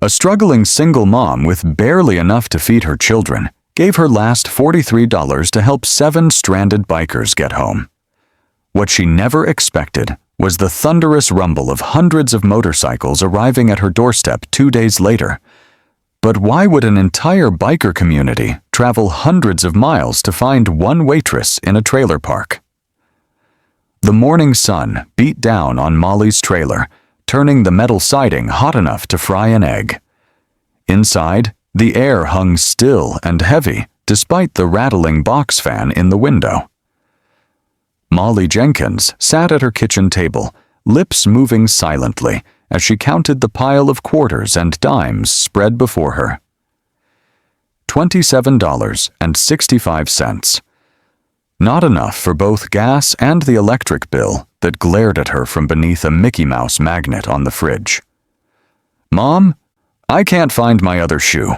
A struggling single mom with barely enough to feed her children gave her last $43 to help 7 stranded bikers get home. What she never expected was the thunderous rumble of hundreds of motorcycles arriving at her doorstep 2 days later. But why would an entire biker community travel hundreds of miles to find one waitress in a trailer park? The morning sun beat down on Molly's trailer, turning the metal siding hot enough to fry an egg. Inside, the air hung still and heavy despite the rattling box fan in the window. Molly Jenkins sat at her kitchen table, lips moving silently as she counted the pile of quarters and dimes spread before her. $27.65. Not enough for both gas and the electric bill that glared at her from beneath a Mickey Mouse magnet on the fridge. "Mom, I can't find my other shoe,"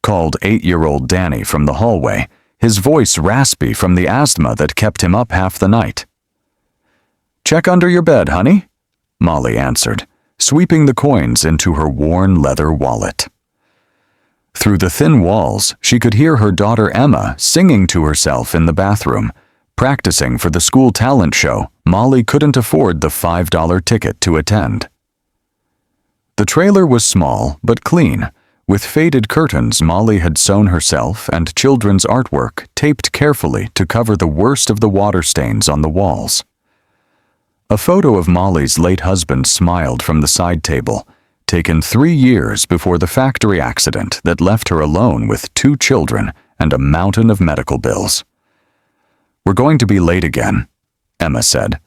called 8-year-old Danny from the hallway, his voice raspy from the asthma that kept him up half the night. "Check under your bed, honey," Molly answered, sweeping the coins into her worn leather wallet. Through the thin walls, she could hear her daughter Emma singing to herself in the bathroom, practicing for the school talent show Molly couldn't afford the $5 ticket to attend. The trailer was small but clean, with faded curtains Molly had sewn herself and children's artwork taped carefully to cover the worst of the water stains on the walls. A photo of Molly's late husband smiled from the side table, taken 3 years before the factory accident that left her alone with 2 children and a mountain of medical bills. "We're going to be late again," Emma said,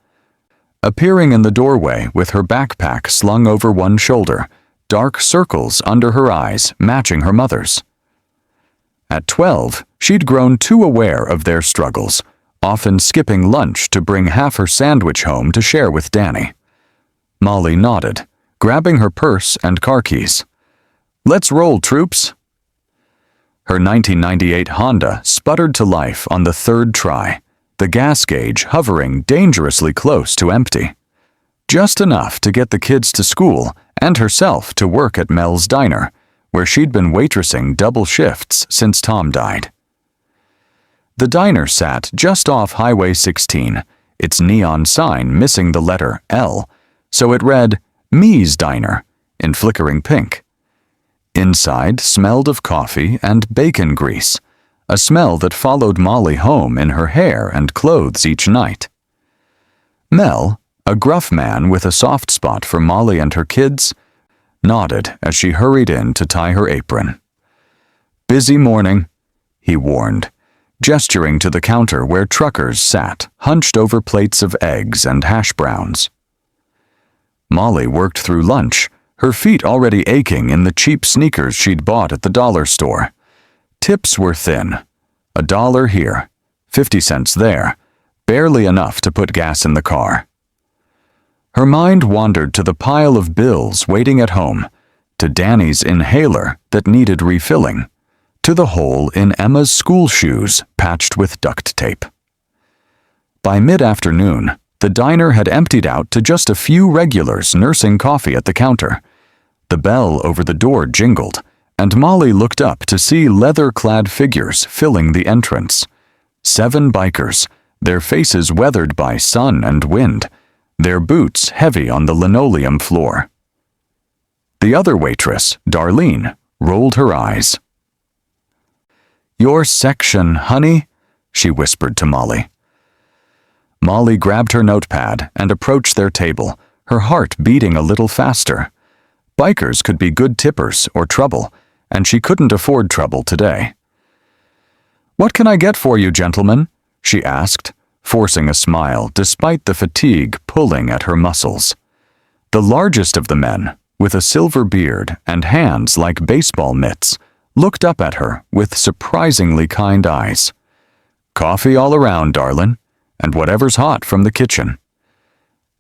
appearing in the doorway with her backpack slung over one shoulder, dark circles under her eyes matching her mother's. At 12, she'd grown too aware of their struggles, often skipping lunch to bring half her sandwich home to share with Danny. Molly nodded, grabbing her purse and car keys. "Let's roll, troops." Her 1998 Honda sputtered to life on the 3rd try, the gas gauge hovering dangerously close to empty. Just enough to get the kids to school and herself to work at Mel's Diner, where she'd been waitressing double shifts since Tom died. The diner sat just off Highway 16, its neon sign missing the letter L, so it read Me's Diner in flickering pink. Inside smelled of coffee and bacon grease, a smell that followed Molly home in her hair and clothes each night. Mel, a gruff man with a soft spot for Molly and her kids, nodded as she hurried in to tie her apron. "Busy morning," he warned, gesturing to the counter where truckers sat, hunched over plates of eggs and hash browns. Molly worked through lunch, her feet already aching in the cheap sneakers she'd bought at the dollar store. Tips were thin. $1 here, 50 cents there, barely enough to put gas in the car. Her mind wandered to the pile of bills waiting at home, to Danny's inhaler that needed refilling, to the hole in Emma's school shoes patched with duct tape. By mid-afternoon, the diner had emptied out to just a few regulars nursing coffee at the counter. The bell over the door jingled, and Molly looked up to see leather-clad figures filling the entrance. 7 bikers, their faces weathered by sun and wind, their boots heavy on the linoleum floor. The other waitress, Darlene, rolled her eyes. "Your section, honey," she whispered to Molly. Molly grabbed her notepad and approached their table, her heart beating a little faster. Bikers could be good tippers or trouble, and she couldn't afford trouble today. "What can I get for you, gentlemen?" she asked, forcing a smile despite the fatigue pulling at her muscles. The largest of the men, with a silver beard and hands like baseball mitts, looked up at her with surprisingly kind eyes. "Coffee all around, darlin', and whatever's hot from the kitchen."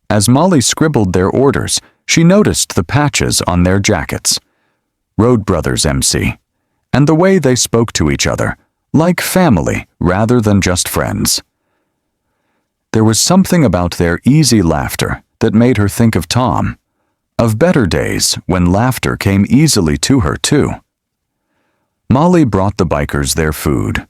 As Molly scribbled their orders, she noticed the patches on their jackets. Road Brothers MC, and the way they spoke to each other, like family rather than just friends. There was something about their easy laughter that made her think of Tom, of better days when laughter came easily to her, too. Molly brought the bikers their food.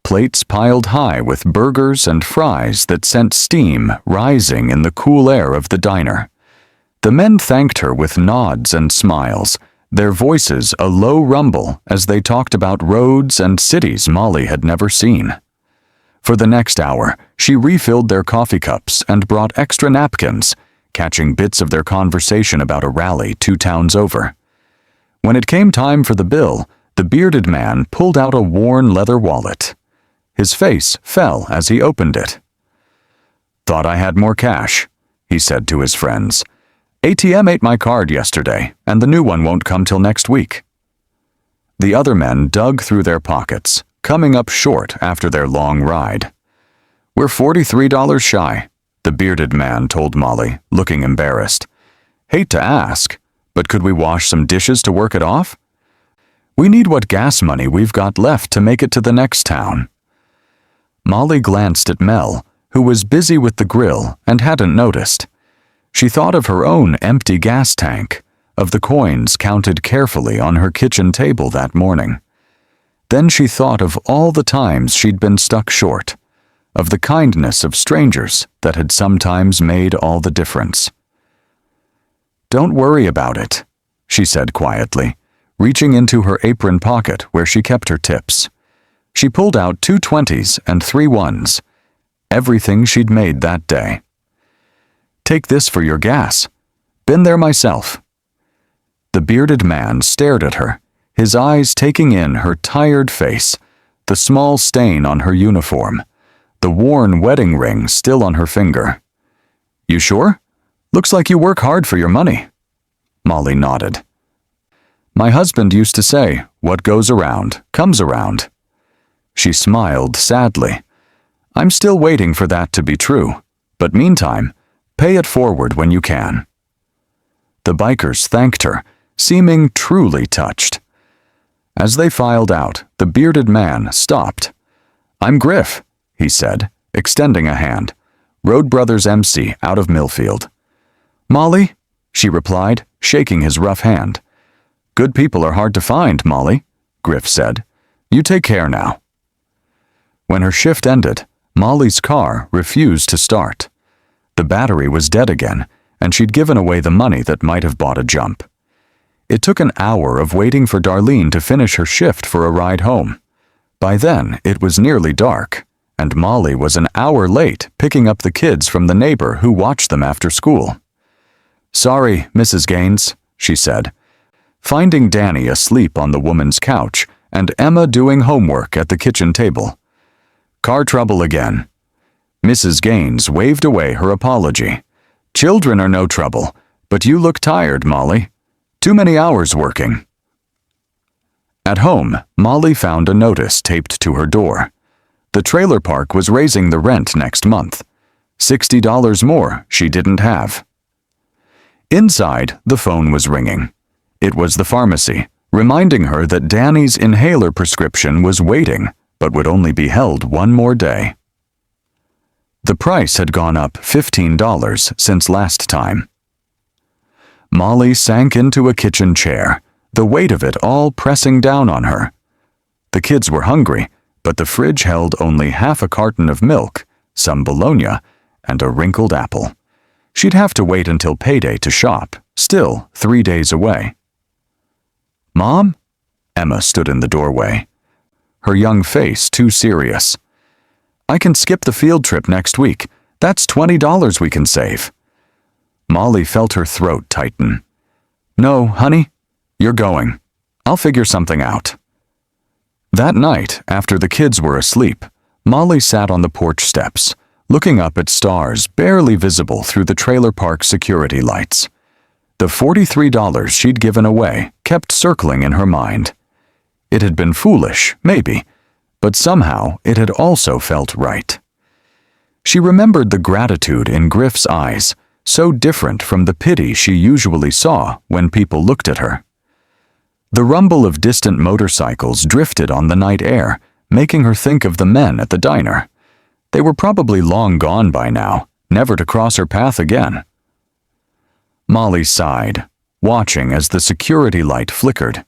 Plates piled high with burgers and fries that sent steam rising in the cool air of the diner. The men thanked her with nods and smiles, their voices a low rumble as they talked about roads and cities Molly had never seen. For the next hour, she refilled their coffee cups and brought extra napkins, catching bits of their conversation about a rally 2 towns over. When it came time for the bill, the bearded man pulled out a worn leather wallet. His face fell as he opened it. "Thought I had more cash," he said to his friends. "ATM ate my card yesterday, and the new one won't come till next week." The other men dug through their pockets, coming up short after their long ride. "We're $43 shy," the bearded man told Molly, looking embarrassed. "Hate to ask, but could we wash some dishes to work it off? We need what gas money we've got left to make it to the next town." Molly glanced at Mel, who was busy with the grill and hadn't noticed. She thought of her own empty gas tank, of the coins counted carefully on her kitchen table that morning. Then she thought of all the times she'd been stuck short, of the kindness of strangers that had sometimes made all the difference. "Don't worry about it," she said quietly, reaching into her apron pocket where she kept her tips. She pulled out 2 20s and 3 1s, everything she'd made that day. "Take this for your gas. Been there myself." The bearded man stared at her, his eyes taking in her tired face, the small stain on her uniform, the worn wedding ring still on her finger. "You sure? Looks like you work hard for your money." Molly nodded. "My husband used to say, 'What goes around, comes around.'" She smiled sadly. "I'm still waiting for that to be true, but meantime, pay it forward when you can." The bikers thanked her, seeming truly touched. As they filed out, the bearded man stopped. "I'm Griff," he said, extending a hand. "Road Brothers MC out of Millfield." "Molly?" she replied, shaking his rough hand. "Good people are hard to find, Molly," Griff said. "You take care now." When her shift ended, Molly's car refused to start. The battery was dead again, and she'd given away the money that might have bought a jump. It took an hour of waiting for Darlene to finish her shift for a ride home. By then, it was nearly dark, and Molly was an hour late picking up the kids from the neighbor who watched them after school. "Sorry, Mrs. Gaines," she said, finding Danny asleep on the woman's couch and Emma doing homework at the kitchen table. "Car trouble again." Mrs. Gaines waved away her apology. "Children are no trouble, but you look tired, Molly. Too many hours working." At home, Molly found a notice taped to her door. The trailer park was raising the rent next month. $60 more she didn't have. Inside, the phone was ringing. It was the pharmacy, reminding her that Danny's inhaler prescription was waiting, but would only be held 1 more day. The price had gone up $15 since last time. Molly sank into a kitchen chair, the weight of it all pressing down on her. The kids were hungry, but the fridge held only half a carton of milk, some bologna, and a wrinkled apple. She'd have to wait until payday to shop, still 3 days away. "Mom?" Emma stood in the doorway, her young face too serious. "I can skip the field trip next week. That's $20 we can save." Molly felt her throat tighten. "No, honey, you're going. I'll figure something out." That night, after the kids were asleep, Molly sat on the porch steps, looking up at stars barely visible through the trailer park security lights. The $43 she'd given away kept circling in her mind. It had been foolish, maybe, but somehow it had also felt right. She remembered the gratitude in Griff's eyes, so different from the pity she usually saw when people looked at her. The rumble of distant motorcycles drifted on the night air, making her think of the men at the diner. They were probably long gone by now, never to cross her path again. Molly sighed, watching as the security light flickered,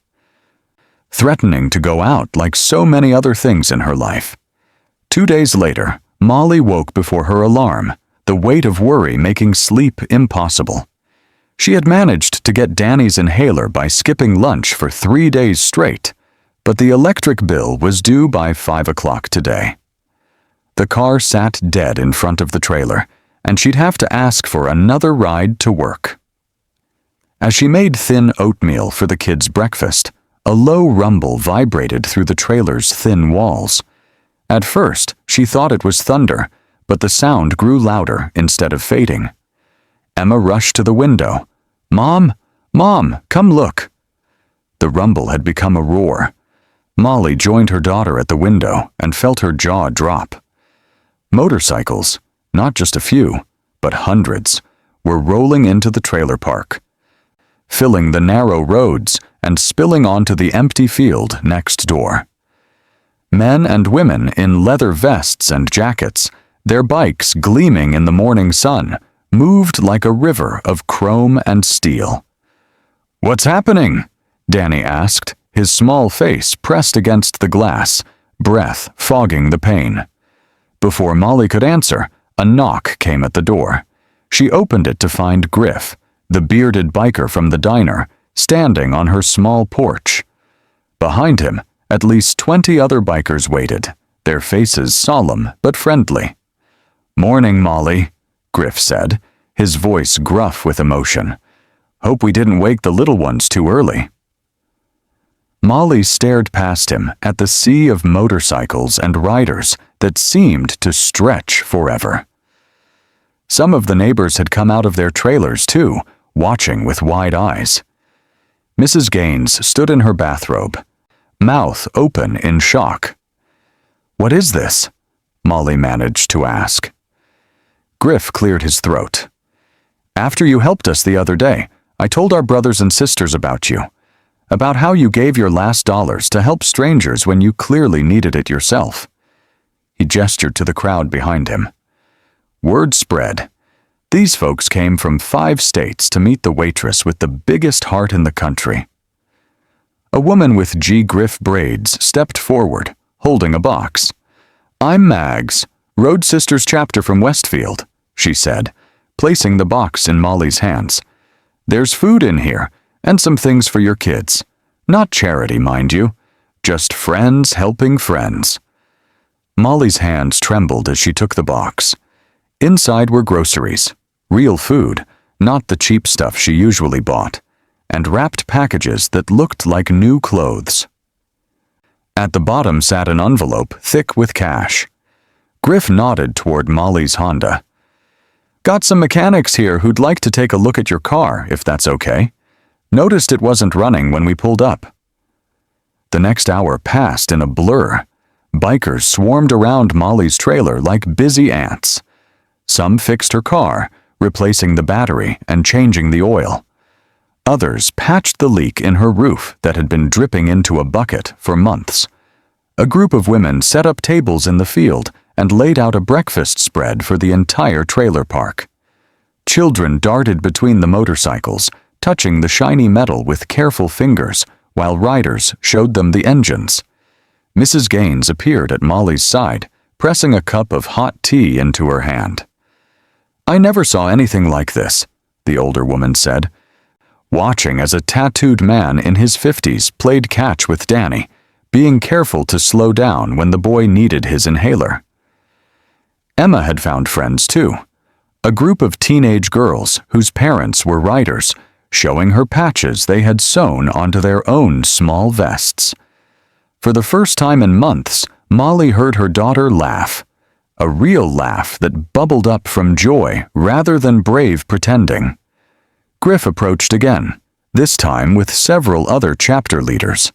threatening to go out like so many other things in her life. 2 days later, Molly woke before her alarm, the weight of worry making sleep impossible. She had managed to get Danny's inhaler by skipping lunch for 3 days straight, but the electric bill was due by 5 o'clock today. The car sat dead in front of the trailer, and she'd have to ask for another ride to work. As she made thin oatmeal for the kids' breakfast, a low rumble vibrated through the trailer's thin walls. At first, she thought it was thunder, but the sound grew louder instead of fading. Emma rushed to the window. "Mom! Mom, come look!" The rumble had become a roar. Molly joined her daughter at the window and felt her jaw drop. Motorcycles, not just a few, but hundreds, were rolling into the trailer park, filling the narrow roads and spilling onto the empty field next door. Men and women in leather vests and jackets, their bikes gleaming in the morning sun, moved like a river of chrome and steel. "What's happening?" Danny asked, his small face pressed against the glass, breath fogging the pain. Before Molly could answer, a knock came at the door. She opened it to find Griff, the bearded biker from the diner, standing on her small porch. Behind him, at least 20 other bikers waited, their faces solemn but friendly. "Morning, Molly," Griff said, his voice gruff with emotion. "Hope we didn't wake the little ones too early." Molly stared past him at the sea of motorcycles and riders that seemed to stretch forever. Some of the neighbors had come out of their trailers too, watching with wide eyes. Mrs. Gaines stood in her bathrobe, mouth open in shock. "What is this?" Molly managed to ask. Griff cleared his throat. "After you helped us the other day, I told our brothers and sisters about you, about how you gave your last dollars to help strangers when you clearly needed it yourself." He gestured to the crowd behind him. Word spread. These folks came from 5 states to meet the waitress with the biggest heart in the country. A woman with G. Griff braids stepped forward, holding a box. "I'm Mags, Road Sisters chapter from Westfield," she said, placing the box in Molly's hands. "There's food in here, and some things for your kids. Not charity, mind you. Just friends helping friends." Molly's hands trembled as she took the box. Inside were groceries, real food, not the cheap stuff she usually bought, and wrapped packages that looked like new clothes. At the bottom sat an envelope thick with cash. Griff nodded toward Molly's Honda. "Got some mechanics here who'd like to take a look at your car, if that's okay. Noticed it wasn't running when we pulled up." The next hour passed in a blur. Bikers swarmed around Molly's trailer like busy ants. Some fixed her car, replacing the battery and changing the oil. Others patched the leak in her roof that had been dripping into a bucket for months. A group of women set up tables in the field and laid out a breakfast spread for the entire trailer park. Children darted between the motorcycles, touching the shiny metal with careful fingers, while riders showed them the engines. Mrs. Gaines appeared at Molly's side, pressing a cup of hot tea into her hand. "I never saw anything like this," the older woman said, watching as a tattooed man in his 50s played catch with Danny, being careful to slow down when the boy needed his inhaler. Emma had found friends too, a group of teenage girls whose parents were riders, showing her patches they had sewn onto their own small vests. For the first time in months, Molly heard her daughter laugh, a real laugh that bubbled up from joy rather than brave pretending. Griff approached again, this time with several other chapter leaders.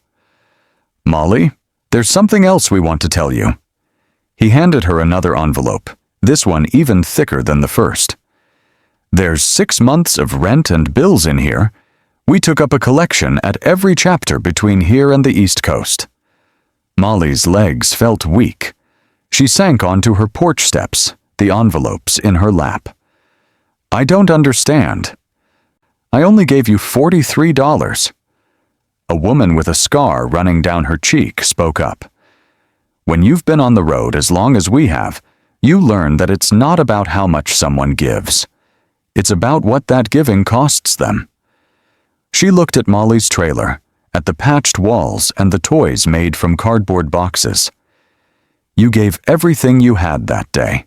"Molly, there's something else we want to tell you." He handed her another envelope, this one even thicker than the first. "There's 6 months of rent and bills in here. We took up a collection at every chapter between here and the East Coast." Molly's legs felt weak. She sank onto her porch steps, the envelopes in her lap. "I don't understand." I only gave you $43. A woman with a scar running down her cheek spoke up. When you've been on the road as long as we have, you learn that it's not about how much someone gives. It's about what that giving costs them. She looked at Molly's trailer, at the patched walls and the toys made from cardboard boxes. You gave everything you had that day.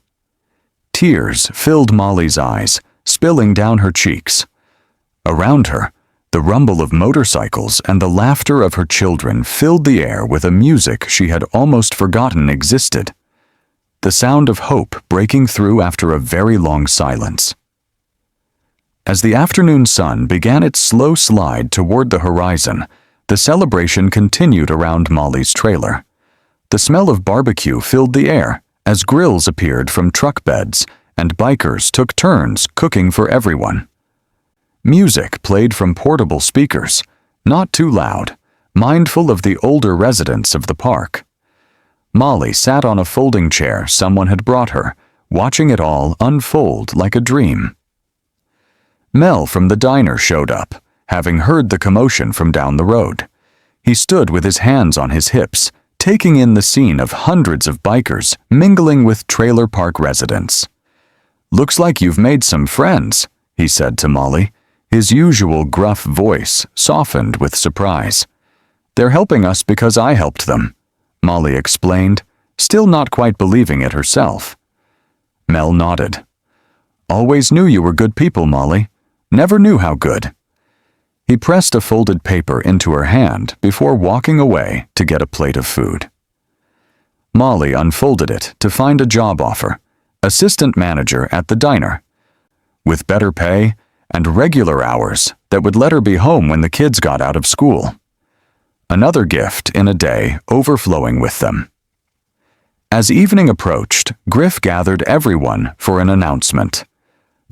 Tears filled Molly's eyes, spilling down her cheeks. Around her, the rumble of motorcycles and the laughter of her children filled the air with a music she had almost forgotten existed. The sound of hope breaking through after a very long silence. As the afternoon sun began its slow slide toward the horizon, the celebration continued around Molly's trailer. The smell of barbecue filled the air as grills appeared from truck beds and bikers took turns cooking for everyone. Music played from portable speakers, not too loud, mindful of the older residents of the park. Molly sat on a folding chair someone had brought her, watching it all unfold like a dream. Mel from the diner showed up, having heard the commotion from down the road. He stood with his hands on his hips, taking in the scene of hundreds of bikers mingling with trailer park residents. "Looks like you've made some friends," he said to Molly, his usual gruff voice softened with surprise. "They're helping us because I helped them," Molly explained, still not quite believing it herself. Mel nodded. "Always knew you were good people, Molly. Never knew how good." He pressed a folded paper into her hand before walking away to get a plate of food. Molly unfolded it to find a job offer, assistant manager at the diner, with better pay and regular hours that would let her be home when the kids got out of school. Another gift in a day overflowing with them. As evening approached, Griff gathered everyone for an announcement.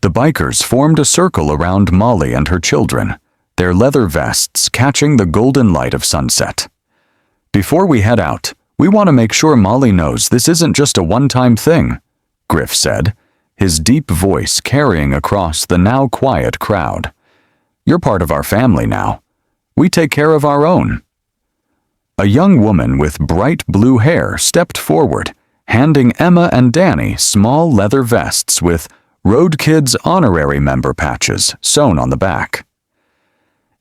The bikers formed a circle around Molly and her children, their leather vests catching the golden light of sunset. "Before we head out, we want to make sure Molly knows this isn't just a one-time thing," Griff said, his deep voice carrying across the now quiet crowd. "You're part of our family now. We take care of our own." A young woman with bright blue hair stepped forward, handing Emma and Danny small leather vests with Road Kids honorary member patches sewn on the back.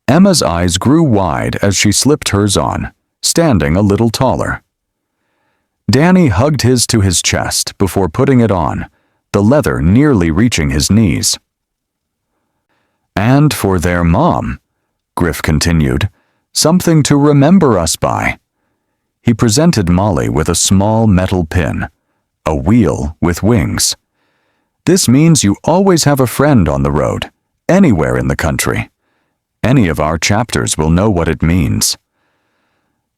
Emma's eyes grew wide as she slipped hers on, standing a little taller. Danny hugged his to his chest before putting it on, the leather nearly reaching his knees. "And for their mom," Griff continued, "something to remember us by." He presented Molly with a small metal pin, a wheel with wings. "This means you always have a friend on the road, anywhere in the country. Any of our chapters will know what it means."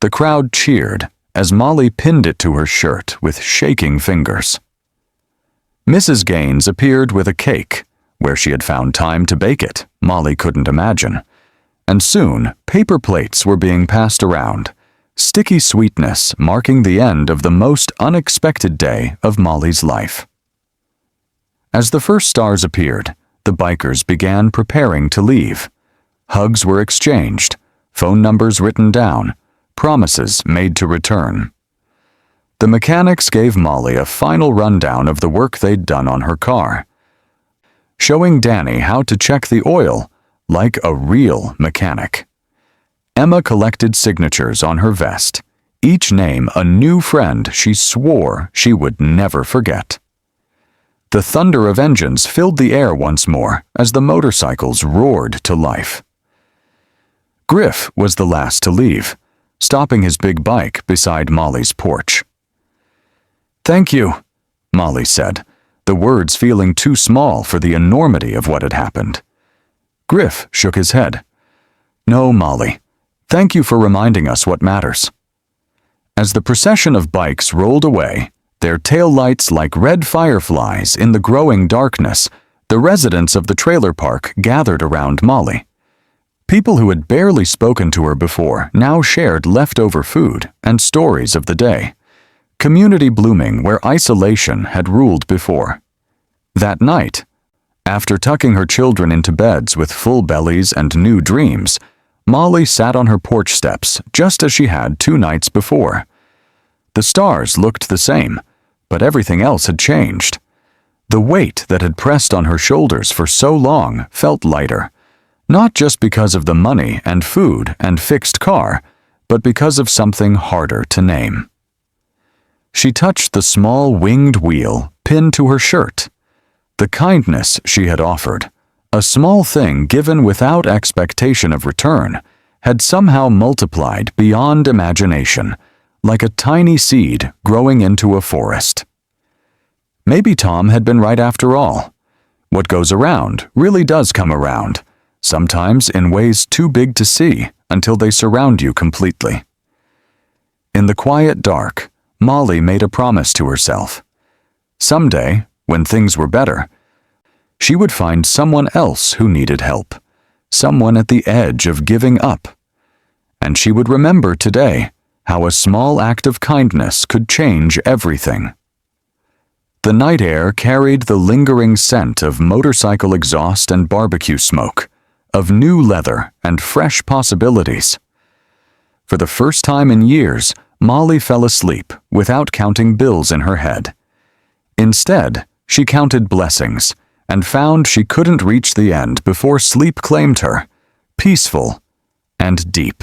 The crowd cheered as Molly pinned it to her shirt with shaking fingers. Mrs. Gaines appeared with a cake, where she had found time to bake it, Molly couldn't imagine. And soon, paper plates were being passed around, sticky sweetness marking the end of the most unexpected day of Molly's life. As the first stars appeared, the bikers began preparing to leave. Hugs were exchanged, phone numbers written down, promises made to return. The mechanics gave Molly a final rundown of the work they'd done on her car, showing Danny how to check the oil like a real mechanic. Emma collected signatures on her vest, each name a new friend she swore she would never forget. The thunder of engines filled the air once more as the motorcycles roared to life. Griff was the last to leave, stopping his big bike beside Molly's porch. "Thank you," Molly said, the words feeling too small for the enormity of what had happened. Griff shook his head. "No, Molly. Thank you for reminding us what matters." As the procession of bikes rolled away, their taillights like red fireflies in the growing darkness, the residents of the trailer park gathered around Molly. People who had barely spoken to her before now shared leftover food and stories of the day. Community blooming where isolation had ruled before. That night, After tucking her children into beds with full bellies and new dreams, Molly sat on her porch steps just as she had 2 nights before. The stars looked the same, but everything else had changed. The weight that had pressed on her shoulders for so long felt lighter, not just because of the money and food and fixed car, but because of something harder to name. She touched the small winged wheel pinned to her shirt. The kindness she had offered, a small thing given without expectation of return, had somehow multiplied beyond imagination, like a tiny seed growing into a forest. Maybe Tom had been right after all. What goes around really does come around, sometimes in ways too big to see until they surround you completely. In the quiet dark, Molly made a promise to herself. Someday, when things were better, she would find someone else who needed help, someone at the edge of giving up. And she would remember today how a small act of kindness could change everything. The night air carried the lingering scent of motorcycle exhaust and barbecue smoke, of new leather and fresh possibilities. For the first time in years, Molly fell asleep without counting bills in her head. Instead, she counted blessings and found she couldn't reach the end before sleep claimed her, peaceful and deep.